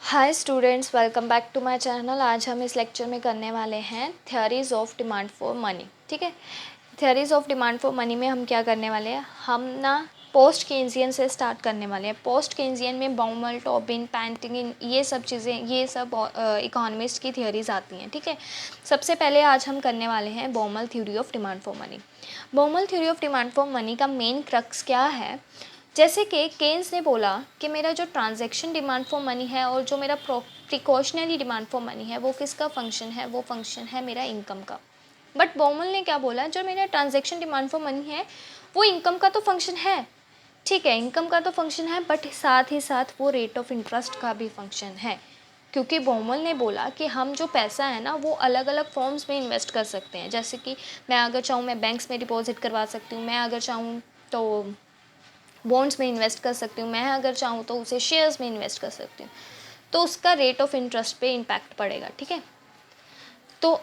Hi students, welcome back to my channel. आज हम इस लेक्चर में करने वाले हैं theories of demand for money. ठीक है, theories of demand for money में हम क्या करने वाले हैं, हम ना पोस्ट केन्जियन से स्टार्ट करने वाले हैं। पोस्ट केन्जियन में बाउमल, टॉबिन, पैंटिंग, ये सब चीज़ें, ये सब इकोनॉमिस्ट की थियोरीज आती हैं। ठीक है, सबसे पहले आज हम करने वाले हैं Baumol theory of demand for money. Baumol theory of demand for money का मेन क्रक्स क्या है, जैसे कि केन्स ने बोला कि मेरा जो ट्रांजैक्शन डिमांड फॉर मनी है और जो मेरा प्रिकॉशनरी डिमांड फॉर मनी है वो किसका फंक्शन है, वो फंक्शन है मेरा इनकम का। बट बाउमल ने क्या बोला, जो मेरा ट्रांजैक्शन डिमांड फॉर मनी है वो इनकम का तो फंक्शन है। ठीक है, इनकम का तो फंक्शन है, बट साथ ही साथ वो रेट ऑफ इंटरेस्ट का भी फंक्शन है। क्योंकि बाउमल ने बोला कि हम जो पैसा है ना वो अलग अलग फॉर्म्स में इन्वेस्ट कर सकते हैं। जैसे कि मैं अगर चाहूँ मैं बैंक्स में डिपॉजिट करवा सकती हूँ, मैं अगर चाहूँ तो बॉन्ड्स में इन्वेस्ट कर सकती हूँ, मैं अगर चाहूँ तो उसे शेयर्स में इन्वेस्ट कर सकती हूँ, तो उसका रेट ऑफ इंटरेस्ट पे इम्पैक्ट पड़ेगा। ठीक है, तो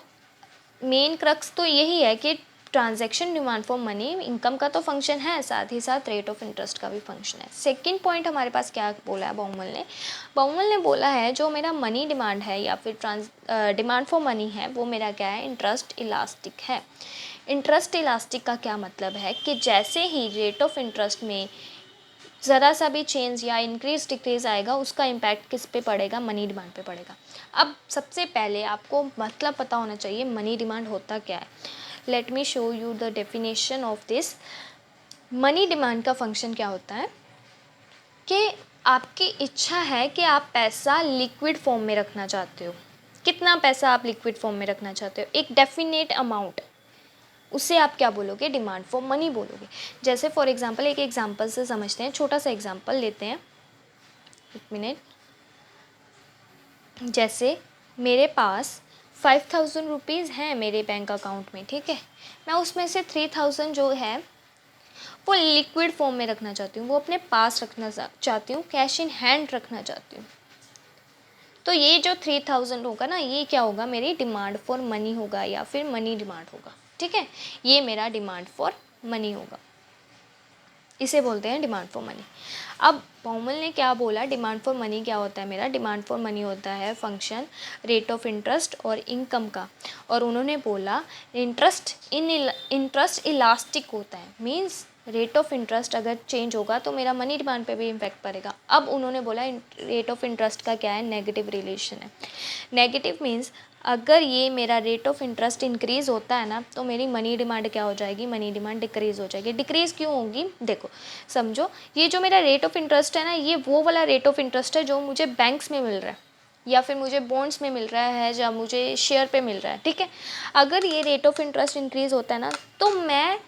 मेन क्रक्स तो यही है कि transaction demand for money income का तो फंक्शन है, साथ ही साथ रेट ऑफ इंटरेस्ट का भी फंक्शन है। सेकंड पॉइंट हमारे पास क्या बोला है बाउमल ने बोला है जो मेरा मनी डिमांड है या फिर डिमांड फॉर मनी है वो मेरा क्या है, इंटरेस्ट इलास्टिक है। इंटरेस्ट इलास्टिक का क्या मतलब है कि जैसे ही रेट ऑफ इंटरेस्ट में ज़रा सा भी चेंज या इंक्रीज डिक्रीज आएगा उसका इम्पैक्ट किस पे पड़ेगा, मनी डिमांड पे पड़ेगा। अब सबसे पहले आपको मतलब पता होना चाहिए मनी डिमांड होता क्या है। Let me show you the definition of this. Money demand का फंक्शन क्या होता है कि आपकी इच्छा है कि आप पैसा लिक्विड फॉर्म में रखना चाहते हो। कितना पैसा आप लिक्विड फॉर्म में रखना चाहते हो, एक डेफिनेट अमाउंट, उसे आप क्या बोलोगे, डिमांड फॉर मनी बोलोगे। जैसे फॉर एग्जांपल एक एग्जांपल से समझते हैं, छोटा सा एग्जांपल लेते हैं, एक मिनट। जैसे मेरे पास 5,000 रुपीज़ हैं मेरे बैंक अकाउंट में। ठीक है, मैं उसमें से 3,000 जो है वो लिक्विड फॉर्म में रखना चाहती हूँ, वो अपने पास रखना चाहती हूँ, कैश इन हैंड रखना चाहती हूँ। तो ये जो 3,000 होगा ना, ये क्या होगा, मेरी डिमांड फॉर मनी होगा या फिर मनी डिमांड होगा। ठीक है, ये मेरा डिमांड फॉर मनी होगा, इसे बोलते हैं डिमांड फॉर मनी। अब बाउमल ने क्या बोला, डिमांड फॉर मनी क्या होता है, मेरा डिमांड फॉर मनी होता है फंक्शन रेट ऑफ इंटरेस्ट और इनकम का। और उन्होंने बोला इंटरेस्ट इलास्टिक होता है, मींस रेट ऑफ इंटरेस्ट अगर चेंज होगा तो मेरा मनी डिमांड पे भी इम्पैक्ट पड़ेगा। अब उन्होंने बोला रेट ऑफ इंटरेस्ट का क्या है, नेगेटिव रिलेशन है। नेगेटिव मीन्स अगर ये मेरा रेट ऑफ इंटरेस्ट इंक्रीज़ होता है ना तो मेरी मनी डिमांड क्या हो जाएगी, मनी डिमांड डिक्रीज़ हो जाएगी। डिक्रीज़ क्यों होगी, देखो समझो, ये जो मेरा रेट ऑफ इंटरेस्ट है ना, ये वो वाला रेट ऑफ इंटरेस्ट है जो मुझे बैंक्स में मिल रहा है या फिर मुझे बॉन्ड्स में मिल रहा है या मुझे शेयर पे मिल रहा है। ठीक है, अगर ये रेट ऑफ इंटरेस्ट इंक्रीज़ होता है ना तो मैं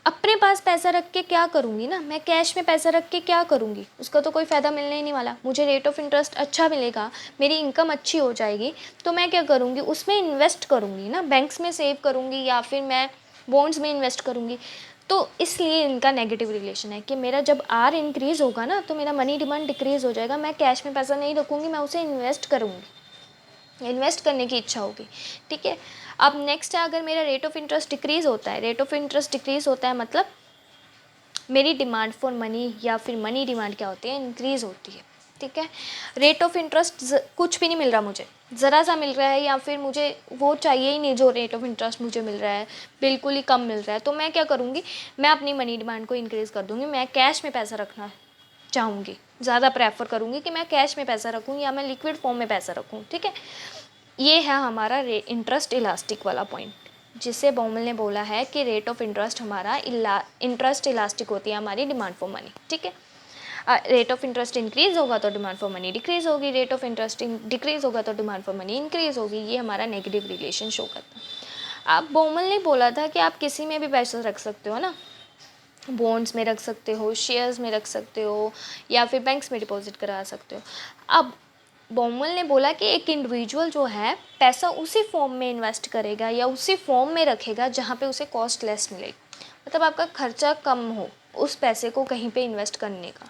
अपने पास पैसा रख के क्या करूँगी ना, मैं कैश में पैसा रख के क्या करूँगी, उसका तो कोई फ़ायदा मिलने ही नहीं वाला। मुझे रेट ऑफ इंटरेस्ट अच्छा मिलेगा, मेरी इनकम अच्छी हो जाएगी, तो मैं क्या करूँगी, उसमें इन्वेस्ट करूँगी ना, बैंक्स में सेव करूँगी या फिर मैं बॉन्ड्स में इन्वेस्ट करूँगी। तो इसलिए इनका नेगेटिव रिलेशन है कि मेरा जब आर इंक्रीज़ होगा ना तो मेरा मनी डिमांड डिक्रीज़ हो जाएगा, मैं कैश में पैसा नहीं रखूँगी, मैं उसे इन्वेस्ट करूँगी, इन्वेस्ट करने की इच्छा होगी। ठीक है, अब नेक्स्ट है, अगर मेरा रेट ऑफ इंटरेस्ट डिक्रीज़ होता है, रेट ऑफ इंटरेस्ट डिक्रीज़ होता है मतलब मेरी डिमांड फॉर मनी या फिर मनी डिमांड क्या होती है, इंक्रीज़ होती है। ठीक है, रेट ऑफ इंटरेस्ट कुछ भी नहीं मिल रहा मुझे, ज़रा सा मिल रहा है या फिर मुझे वो चाहिए ही नहीं जो रेट ऑफ इंटरेस्ट मुझे मिल रहा है, बिल्कुल ही कम मिल रहा है, तो मैं क्या करूँगी, मैं अपनी मनी डिमांड को इंक्रीज़ कर दूँगी, मैं कैश में पैसा रखना चाहूँगी, ज़्यादा प्रेफर करूँगी कि मैं कैश में पैसा रखूँ या मैं लिक्विड फॉर्म में पैसा रखूँ। ठीक है, ये है हमारा इंटरेस्ट इलास्टिक वाला पॉइंट, जिसे बाउमल ने बोला है कि रेट ऑफ इंटरेस्ट हमारा इंटरेस्ट इलास्टिक होती है हमारी डिमांड फॉर मनी। ठीक है, रेट ऑफ इंटरेस्ट इंक्रीज़ होगा तो डिमांड फॉर मनी डिक्रीज़ होगी, रेट ऑफ इंटरेस्ट डिक्रीज़ होगा तो डिमांड फॉर मनी इंक्रीज़ होगी। ये हमारा नेगेटिव रिलेशन शो करता है। अब बाउमल ने बोला था कि आप किसी में भी पैसा रख सकते हो ना, बॉन्ड्स में रख सकते हो, शेयर्स में रख सकते हो या फिर बैंक्स में डिपॉजिट करा सकते हो। अब बाउमल ने बोला कि एक इंडिविजुअल जो है पैसा उसी फॉर्म में इन्वेस्ट करेगा या उसी फॉर्म में रखेगा जहाँ पे उसे कॉस्ट लेस मिले, मतलब आपका खर्चा कम हो उस पैसे को कहीं पे इन्वेस्ट करने का।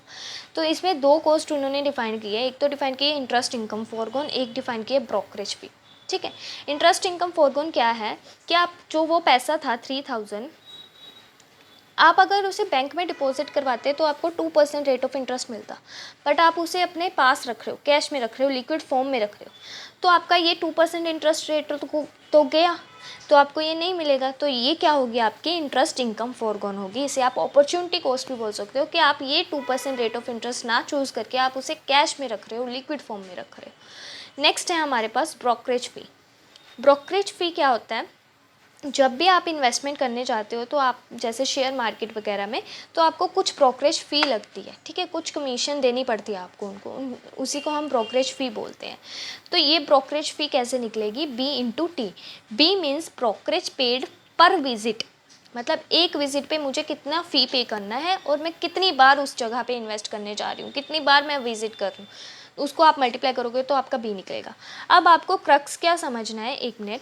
तो इसमें दो कॉस्ट उन्होंने डिफाइन की है, एक तो डिफाइन की है इंटरेस्ट इनकम फॉरगॉन, एक डिफाइन की है ब्रोकरेज फी। ठीक है, इंटरेस्ट इनकम फॉरगॉन क्या है कि आप जो वो पैसा था 3,000 आप अगर उसे बैंक में डिपॉजिट करवाते तो आपको 2% रेट ऑफ इंटरेस्ट मिलता, बट आप उसे अपने पास रख रहे हो, कैश में रख रहे हो, लिक्विड फॉर्म में रख रहे हो, तो आपका ये 2% इंटरेस्ट रेट तो गया, तो आपको ये नहीं मिलेगा। तो ये क्या होगी, आपकी इंटरेस्ट इनकम फॉरगॉन होगी। इसे आप अपॉर्चुनिटी कॉस्ट भी बोल सकते हो कि आप ये 2% रेट ऑफ इंटरेस्ट ना चूज़ करके आप उसे कैश में रख रहे हो, लिक्विड फॉर्म में रख रहे हो। नेक्स्ट है हमारे पास ब्रोकरेज फ़ी। ब्रोकरेज फ़ी क्या होता है, जब भी आप इन्वेस्टमेंट करने जाते हो तो आप जैसे शेयर मार्केट वगैरह में, तो आपको कुछ ब्रोकरेज फ़ी लगती है, ठीक है, कुछ कमीशन देनी पड़ती है आपको उनको, उसी को हम ब्रोकरेज फ़ी बोलते हैं। तो ये ब्रोकरेज फ़ी कैसे निकलेगी, B/T। B means brokerage paid पर विजिट, मतलब एक विजिट पे मुझे कितना फ़ी पे करना है और मैं कितनी बार उस जगह पे इन्वेस्ट करने जा रही हूँ, कितनी बार मैं विजिट कर रही हूँ, उसको आप मल्टीप्लाई करोगे तो आपका B निकलेगा। अब आपको क्रक्स क्या समझना है, एक minute,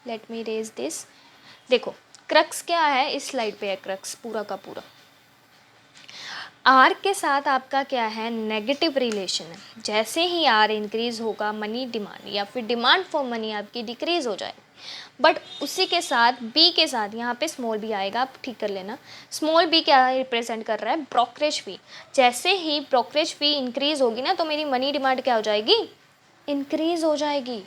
let me raise this. देखो क्रक्स क्या है, इस स्लाइड पे है क्रक्स पूरा का पूरा। आर के साथ आपका क्या है, नेगेटिव रिलेशन है। जैसे ही आर इंक्रीज होगा, मनी डिमांड या फिर डिमांड फॉर मनी आपकी डिक्रीज हो जाएगी। बट उसी के साथ बी के साथ यहाँ पे स्मॉल बी आएगा, आप ठीक कर लेना। स्मॉल बी क्या रिप्रेजेंट कर रहा है, ब्रोकरेज फी। जैसे ही ब्रोकरेज फी इंक्रीज होगी ना, तो मेरी मनी डिमांड क्या हो जाएगी, इंक्रीज हो जाएगी।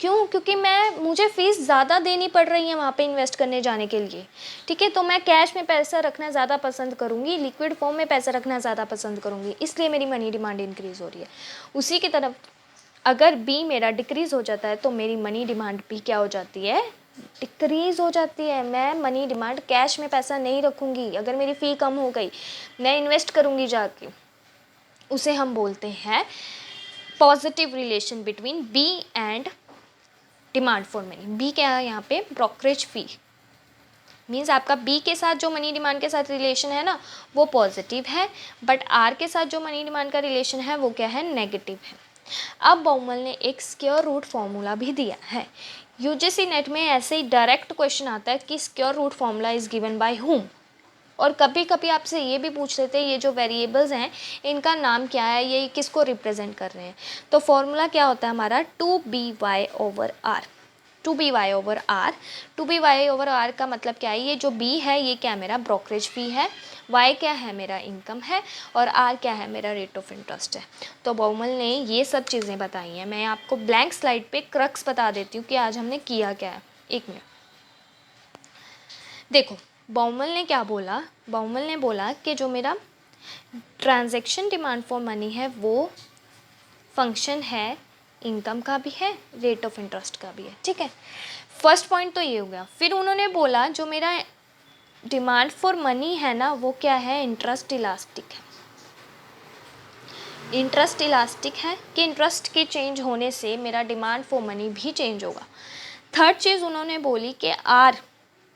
क्यों, क्योंकि मुझे फ़ीस ज़्यादा देनी पड़ रही है वहाँ पे इन्वेस्ट करने जाने के लिए, ठीक है। तो मैं कैश में पैसा रखना ज़्यादा पसंद करूँगी, लिक्विड फॉर्म में पैसा रखना ज़्यादा पसंद करूँगी, इसलिए मेरी मनी डिमांड इंक्रीज़ हो रही है। उसी की तरफ अगर बी मेरा डिक्रीज़ हो जाता है तो मेरी मनी डिमांड भी क्या हो जाती है, डिक्रीज़ हो जाती है। मैं मनी डिमांड कैश में पैसा नहीं रखूँगी, अगर मेरी फ़ी कम हो गई, मैं इन्वेस्ट करूँगी जाके, उसे हम बोलते हैं positive relation between b and demand for money. B क्या है यहाँ पे, ब्रोकरेज फी। मीन्स आपका बी के साथ जो मनी डिमांड के साथ रिलेशन है ना, वो पॉजिटिव है, बट आर के साथ जो मनी डिमांड का रिलेशन है वो क्या है, नेगेटिव है। अब बाउमल ने एक स्क्वायर रूट फॉर्मूला भी दिया है। यूजीसी नेट में ऐसे ही डायरेक्ट क्वेश्चन आता है कि square root formula is given by hmm, और कभी कभी आपसे ये भी पूछ लेते हैं ये जो वेरिएबल्स हैं इनका नाम क्या है, ये किसको रिप्रेजेंट कर रहे हैं। तो फॉर्मूला क्या होता है हमारा, 2by/r। 2by/r, 2by/r का मतलब क्या है, ये जो b है ये क्या है, मेरा ब्रोकरेज फी है, y क्या है, मेरा इनकम है, और r क्या है, मेरा रेट ऑफ इंटरेस्ट है। तो बाउमल ने ये सब चीज़ें बताई हैं। मैं आपको ब्लैंक स्लाइड पे क्रक्स बता देती हूँ कि आज हमने किया क्या है। एक मिनट देखो, बाउमल ने क्या बोला, बाउमल ने बोला कि जो मेरा ट्रांजैक्शन डिमांड फॉर मनी है वो फंक्शन है, इनकम का भी है, रेट ऑफ इंटरेस्ट का भी है, ठीक है। फर्स्ट पॉइंट तो ये हो गया। फिर उन्होंने बोला जो मेरा डिमांड फॉर मनी है ना, वो क्या है, इंटरेस्ट इलास्टिक है। इंटरेस्ट इलास्टिक है कि इंटरेस्ट के चेंज होने से मेरा डिमांड फॉर मनी भी चेंज होगा। थर्ड चीज़ उन्होंने बोली कि r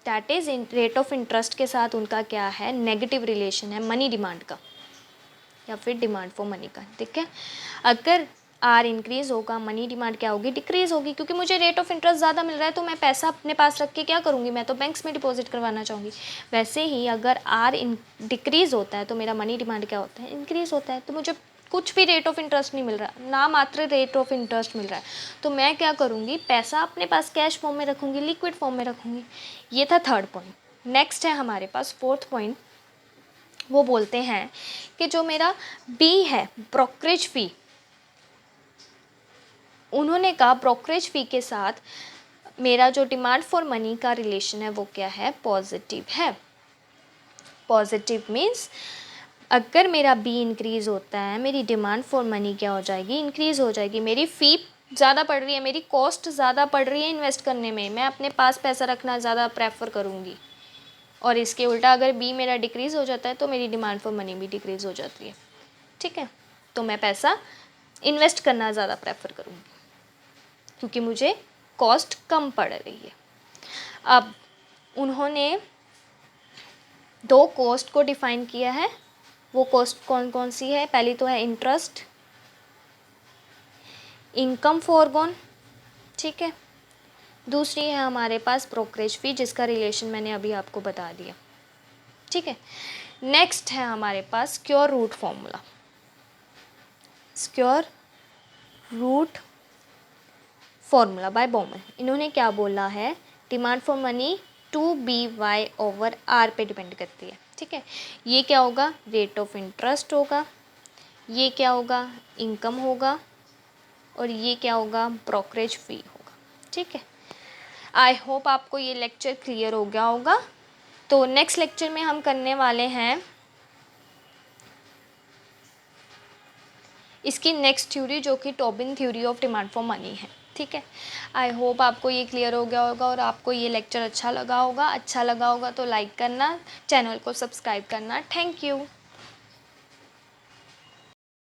that is rate of interest के साथ उनका क्या है, नेगेटिव रिलेशन है मनी डिमांड का या फिर डिमांड फॉर मनी का, ठीक है। अगर आर इंक्रीज़ होगा, मनी डिमांड क्या होगी, डिक्रीज़ होगी, क्योंकि मुझे रेट ऑफ इंटरेस्ट ज़्यादा मिल रहा है तो मैं पैसा अपने पास रख के क्या करूँगी, मैं तो बैंक्स में डिपॉजिट करवाना चाहूँगी। वैसे ही अगर आर डिक्रीज़ होता है तो मेरा मनी डिमांड क्या होता है, इंक्रीज़ होता है। तो मुझे कुछ भी रेट ऑफ इंटरेस्ट नहीं मिल रहा, ना मात्र रेट ऑफ इंटरेस्ट मिल रहा है, तो मैं क्या करूँगी, पैसा अपने पास कैश फॉर्म में रखूँगी, लिक्विड फॉर्म में रखूँगी। ये था थर्ड पॉइंट। नेक्स्ट है हमारे पास फोर्थ पॉइंट, वो बोलते हैं कि जो मेरा बी है, ब्रोकरेज फ़ी, उन्होंने कहा ब्रोकरेज फ़ी के साथ मेरा जो डिमांड फॉर मनी का रिलेशन है वो क्या है, पॉजिटिव है। पॉजिटिव मीन्स अगर मेरा बी इंक्रीज़ होता है, मेरी डिमांड फॉर मनी क्या हो जाएगी, इंक्रीज़ हो जाएगी। मेरी फ़ी ज़्यादा पड़ रही है, मेरी कॉस्ट ज़्यादा पड़ रही है इन्वेस्ट करने में, मैं अपने पास पैसा रखना ज़्यादा प्रेफर करूँगी। और इसके उल्टा अगर बी मेरा डिक्रीज़ हो जाता है तो मेरी डिमांड फॉर मनी भी डिक्रीज़ हो जाती है, ठीक है। तो मैं पैसा इन्वेस्ट करना ज़्यादा प्रेफर करूँगी क्योंकि मुझे कॉस्ट कम पड़ रही है। अब उन्होंने दो कॉस्ट को डिफ़ाइन किया है। वो कॉस्ट कौन कौन सी है, पहली तो है इंटरेस्ट, इनकम फॉरगॉन, ठीक है। दूसरी है हमारे पास ब्रोकरेज फ़ी, जिसका रिलेशन मैंने अभी आपको बता दिया, ठीक है। नेक्स्ट है हमारे पास square root formula. Square root formula by Baumol. इन्होंने क्या बोला है, डिमांड फॉर मनी 2BY/R पे डिपेंड करती है, ठीक है। ये क्या होगा, रेट ऑफ इंटरेस्ट होगा, ये क्या होगा, इनकम होगा, और ये क्या होगा, ब्रोकरेज फी होगा, ठीक है। आई होप आपको ये लेक्चर क्लियर हो गया होगा। तो नेक्स्ट लेक्चर में हम करने वाले हैं इसकी नेक्स्ट थ्योरी, जो कि Tobin theory of demand for money है, ठीक है। आई होप आपको ये क्लियर हो गया होगा और आपको ये लेक्चर अच्छा लगा होगा। अच्छा लगा होगा तो लाइक करना, चैनल को सब्सक्राइब करना। Thank you.